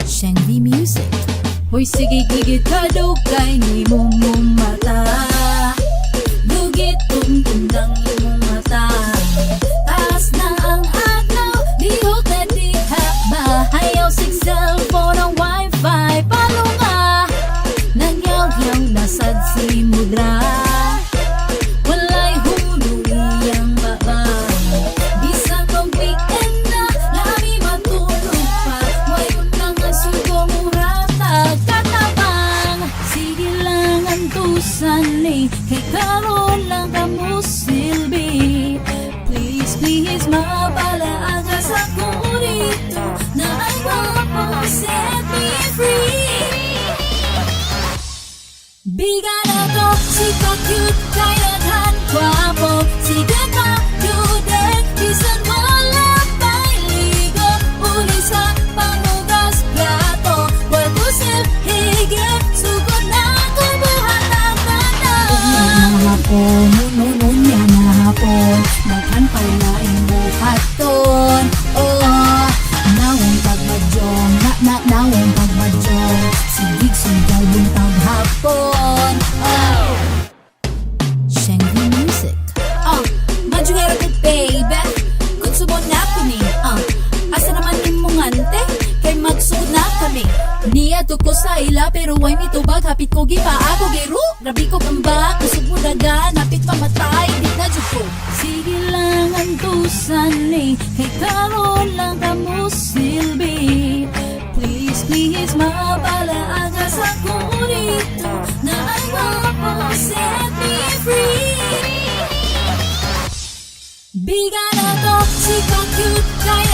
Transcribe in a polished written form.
Shangdi Music. Hoy sige gigit ka dugay ni mong mata. Dugit tundang imong mata. Taas na ang adlaw, dihok na diha. Bahayaw sig cellphone ang wifi. Palunga, nagyaw-yaw nasad si mudra. Walay hulog iyang baba. Bisang kong weekend na, lami matulog pa. Wayon lang ang sugo mong ratag katabang. Sige lang ang tusan ni, kay karon lang ka mo silbi. Please, please, mapalaaga sa kurito na ang wapo set me free. Biga na to, si ka-cute, kaya tan guwapo. Sige ka, dude, bisan wala pa'y ligo. Uli sa panugas plato, kwarto sip, higit, sugod na kubuhat ang tanang. Ugnan na hapon, nunun niya na hapon, daghan pa'y laing buhaton. Oh, nawang pagbadyong, nawang pagbadyong, sigig sunday buntag hapon. Oh, Shangdi Music. Madjungera ko baby, kung subon na ko ni. Asa naman imong ante, kay magsugod na kami. Niya to ko sa ila pero way mitubag, hapit ko gipa ako giro. Grabe ko kamba, kusog mo daga, napit pamatay, di na jud ko. Sige lang ang tusan ni, kay karon lang ka mo silbi. Please, please, mapalaaga sa kurito na ang wapo set me free. Biga na to, si ka-cute, kaya